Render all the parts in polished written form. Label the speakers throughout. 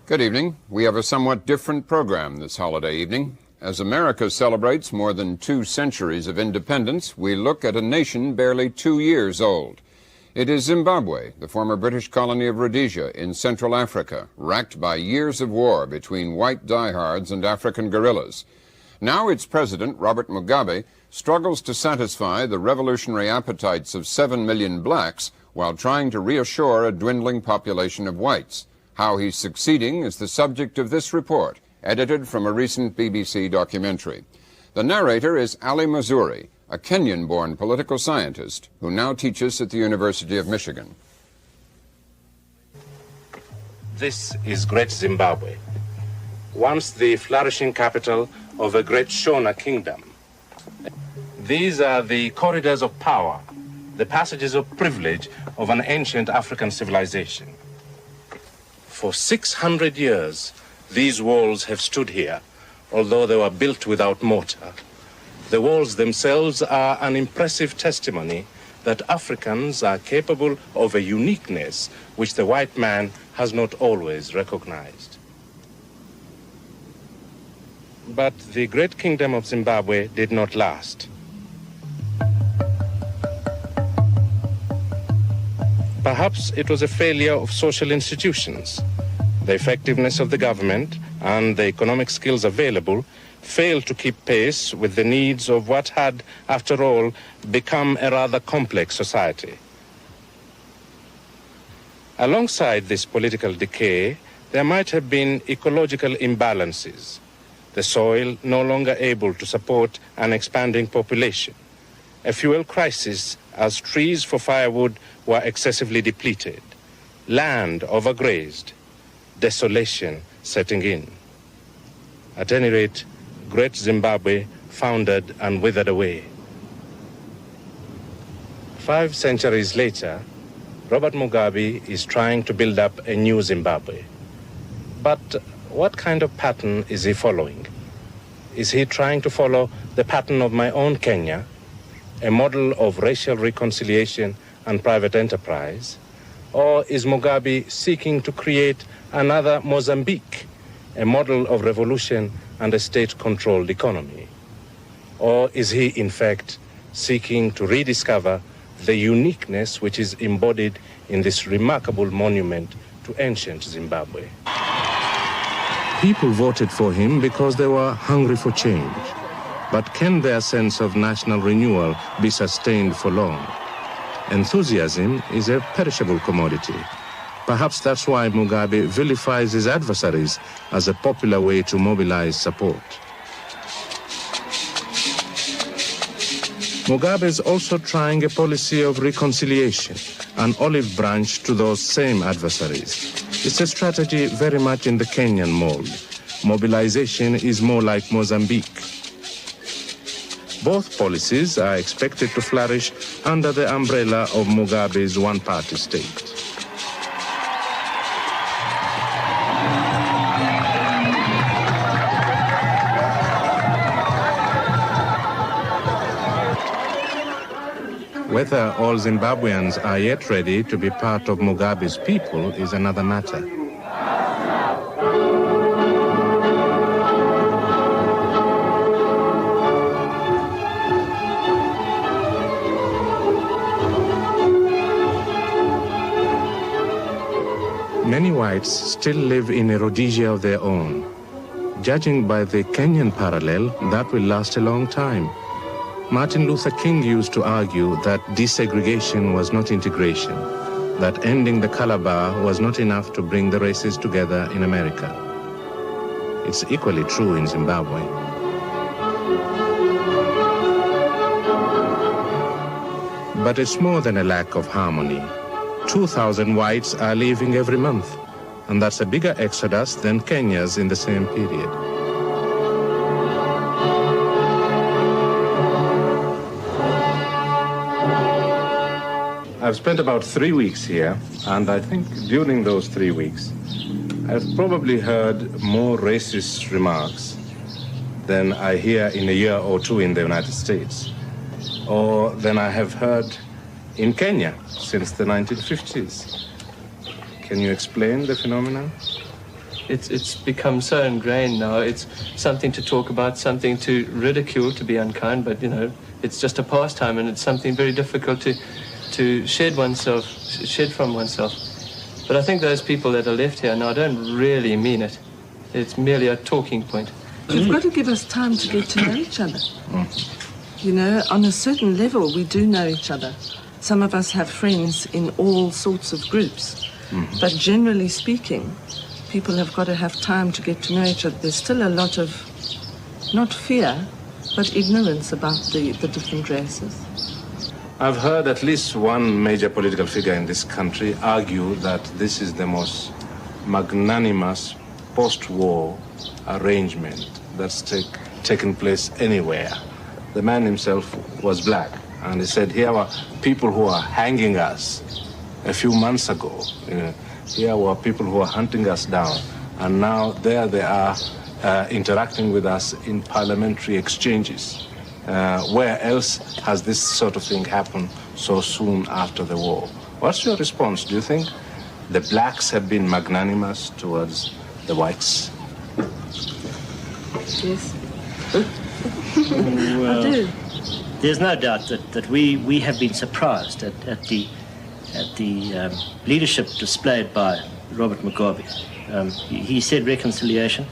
Speaker 1: Good evening. We have a somewhat different program this holiday evening. As America celebrates more than 2 centuries of independence, we look at a nation barely 2 years old. It is Zimbabwe, the former British colony of Rhodesia in Central Africa, racked by years of war between white diehards and African guerrillas. Now its president, Robert Mugabe, struggles to satisfy the revolutionary appetites of 7 million blacks while trying to reassure a dwindling population of whites. How he's succeeding is the subject of this report, edited from a recent BBC documentary. The narrator is Ali Mazrui, a Kenyan-born political scientist who now teaches at the University of Michigan.
Speaker 2: This is Great Zimbabwe, once the flourishing capital of a great Shona kingdom. These are the corridors of power, the passages of privilege of an ancient African civilization. For 600 years, these walls have stood here, although they were built without mortar. The walls themselves are an impressive testimony that Africans are capable of a uniqueness which the white man has not always recognized. But the great kingdom of Zimbabwe did not last. Perhaps it was a failure of social institutions. The effectiveness of the government and the economic skills available failed to keep pace with the needs of what had, after all, become a rather complex society. Alongside this political decay, there might have been ecological imbalances. The soil no longer able to support an expanding population. A fuel crisis as trees for firewood were excessively depleted. Land overgrazed. Desolation setting in. At any rate, great Zimbabwe foundered and withered away. 5 centuries later, Robert Mugabe is trying to build up a new Zimbabwe. But what kind of pattern is he following? Is he trying to follow the pattern of my own Kenya, a model of racial reconciliation and private enterprise? Or is Mugabe seeking to create another Mozambique, a model of revolution and a state-controlled economy? Or is he, in fact, seeking to rediscover the uniqueness which is embodied in this remarkable monument to ancient Zimbabwe? People voted for him because they were hungry for change. But can their sense of national renewal be sustained for long? Enthusiasm is a perishable commodity. Perhaps that's why Mugabe vilifies his adversaries as a popular way to mobilize support. Mugabe is also trying a policy of reconciliation, an olive branch to those same adversaries. It's a strategy very much in the Kenyan mold. Mobilization is more like Mozambique. Both policies are expected to flourish under the umbrella of Mugabe's one-party state. Whether all Zimbabweans are yet ready to be part of Mugabe's people is another matter. Many whites still live in a Rhodesia of their own. Judging by the Kenyan parallel, that will last a long time. Martin Luther King used to argue that desegregation was not integration, that ending the color bar was not enough to bring the races together in America. It's equally true in Zimbabwe. But it's more than a lack of harmony. 2,000 whites are leaving every month, and that's a bigger exodus than Kenya's in the same period. I've spent about 3 weeks here, and I think during those 3 weeks, I've probably heard more racist remarks than I hear in a year or two in the United States, or than I have heard in Kenya since the 1950s. Can you explain the phenomenon?
Speaker 3: It's become so ingrained now. It's something to talk about, something to ridicule, to be unkind, but, you know, it's just a pastime, and it's something very difficult to shed from oneself. But I think those people that are left here now don't really mean it. It's merely a talking point.
Speaker 4: You've got to give us time to get to know each other. You know, on a certain level, we do know each other. Some of us have friends in all sorts of groups. But generally speaking, people have got to have time to get to know each other. There's still a lot of, not fear, but ignorance about the different races.
Speaker 2: I've heard at least one major political figure in this country argue that this is the most magnanimous post-war arrangement that's taken place anywhere. The man himself was black, and he said, here are people who are hanging us a few months ago. Here were people who are hunting us down, and now there they are interacting with us in parliamentary exchanges. Where else has this sort of thing happened so soon after the war? What's your response? Do you think the blacks have been magnanimous towards the whites?
Speaker 4: Yes.
Speaker 5: Well,
Speaker 4: I do.
Speaker 5: there's no doubt that we have been surprised at the leadership displayed by Robert Mugabe. He said reconciliation.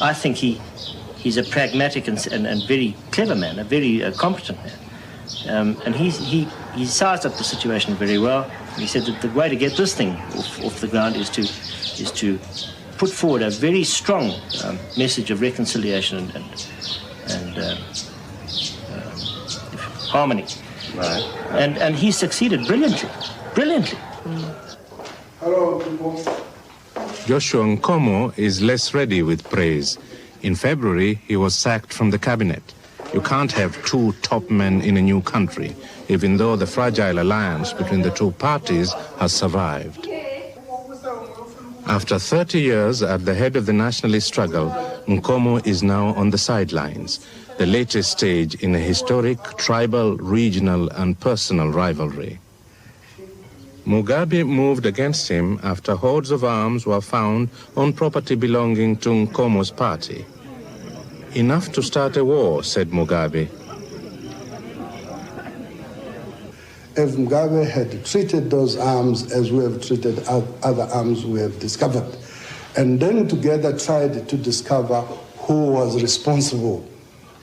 Speaker 5: I think he's a pragmatic and very clever man, a very competent man. And he sized up the situation very well. He said that the way to get this thing off the ground is to put forward a very strong message of reconciliation and harmony.
Speaker 2: Right.
Speaker 5: And he succeeded brilliantly.
Speaker 6: Hello, people.
Speaker 2: Joshua Nkomo is less ready with praise. In February, he was sacked from the cabinet. You can't have two top men in a new country, even though the fragile alliance between the two parties has survived. After 30 years at the head of the nationalist struggle, Nkomo is now on the sidelines, the latest stage in a historic tribal, regional, and personal rivalry. Mugabe moved against him after hordes of arms were found on property belonging to Nkomo's party. Enough to start a war, said Mugabe.
Speaker 6: If Mugabe had treated those arms as we have treated other arms we have discovered, and then together tried to discover who was responsible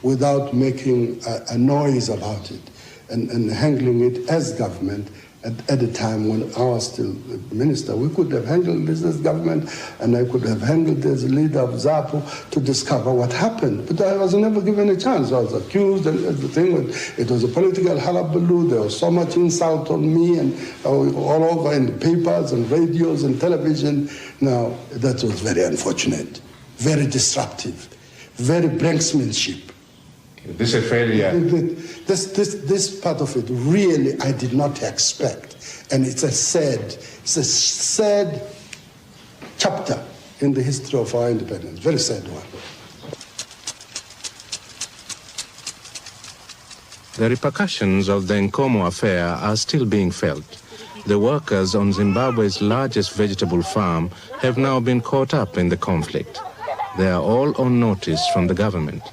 Speaker 6: without making a noise about it and handling it as government, at the time when I was still minister, we could have handled this as government, and I could have handled as leader of ZAPU to discover what happened. But I was never given a chance. I was accused and everything. It was a political hullabaloo. There was so much insult on me and all over in the papers and radios and television. Now, that was very unfortunate, very disruptive, very blanksmanship.
Speaker 2: This is a failure.
Speaker 6: This part of it really I did not expect, and it's a sad chapter in the history of our independence. Very sad one.
Speaker 2: The repercussions of the Nkomo affair are still being felt. The workers on Zimbabwe's largest vegetable farm have now been caught up in the conflict. They are all on notice from the government.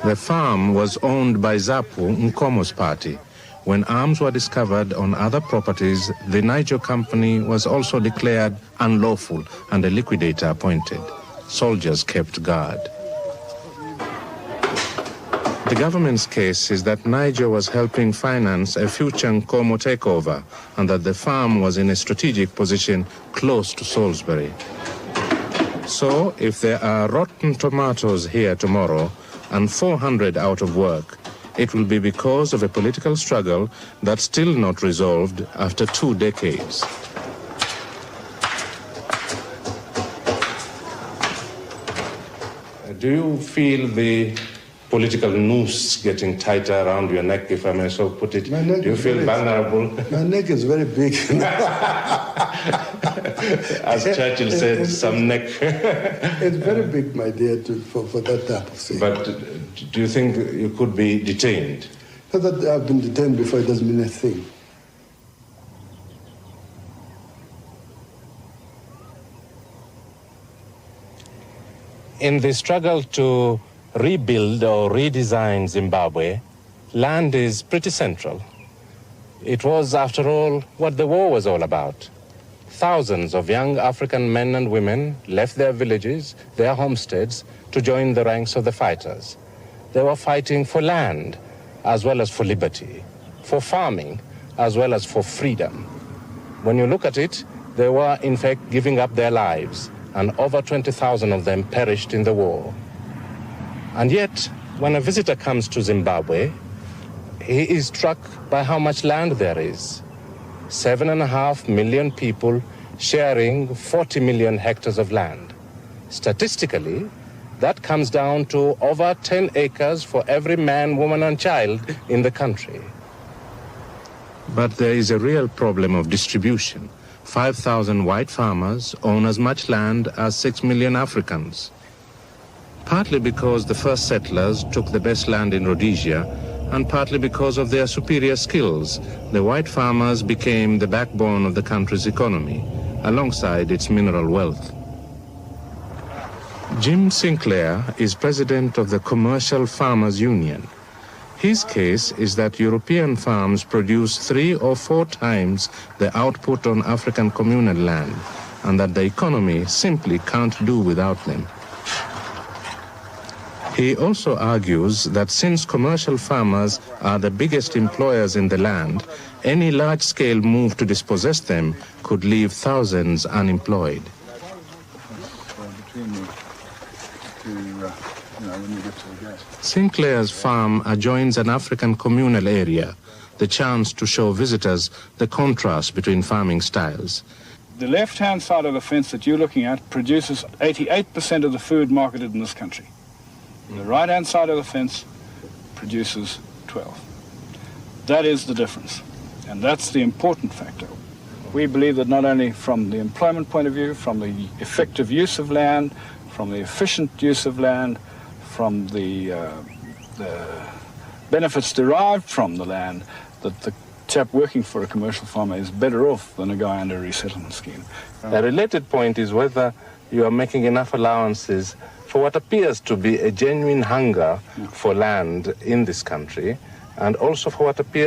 Speaker 2: The farm was owned by ZAPU, Nkomo's party. When arms were discovered on other properties, the Niger company was also declared unlawful and a liquidator appointed. Soldiers kept guard. The government's case is that Niger was helping finance a future Nkomo takeover and that the farm was in a strategic position close to Salisbury. So, if there are rotten tomatoes here tomorrow and 400 out of work, it will be because of a political struggle that's still not resolved after 2 decades. Do you feel the political noose getting tighter around your neck, if I may so put it? Do you feel vulnerable?
Speaker 6: My neck is very big.
Speaker 2: As Churchill said, some neck.
Speaker 6: It's very big, my dear, for that type of thing.
Speaker 2: But do you think you could be detained?
Speaker 6: Not that I've been detained before, it doesn't mean a thing.
Speaker 2: In the struggle to rebuild or redesign Zimbabwe, land is pretty central. It was, after all, what the war was all about. Thousands of young African men and women left their villages, their homesteads, to join the ranks of the fighters. They were fighting for land, as well as for liberty, for farming, as well as for freedom. When you look at it, they were, in fact, giving up their lives, and over 20,000 of them perished in the war. And yet, when a visitor comes to Zimbabwe, he is struck by how much land there is. 7.5 million people sharing 40 million hectares of land. Statistically, that comes down to over 10 acres for every man, woman, and child in the country. But there is a real problem of distribution. 5,000 white farmers own as much land as 6 million Africans. Partly because the first settlers took the best land in Rhodesia, and partly because of their superior skills, the white farmers became the backbone of the country's economy, alongside its mineral wealth. Jim Sinclair is president of the Commercial Farmers Union. His case is that European farms produce 3 or 4 times the output on African communal land, and that the economy simply can't do without them. He also argues that since commercial farmers are the biggest employers in the land, any large-scale move to dispossess them could leave thousands unemployed. Sinclair's farm adjoins an African communal area, the chance to show visitors the contrast between farming styles.
Speaker 7: The left-hand side of the fence that you're looking at produces 88% of the food marketed in this country. The right-hand side of the fence produces 12. That is the difference, and that's the important factor. We believe that not only from the employment point of view, from the effective use of land, from the efficient use of land, from the benefits derived from the land, that the chap working for a commercial farmer is better off than a guy under a resettlement scheme.
Speaker 2: A related point is whether you are making enough allowances for what appears to be a genuine hunger for land in this country, and also for what appears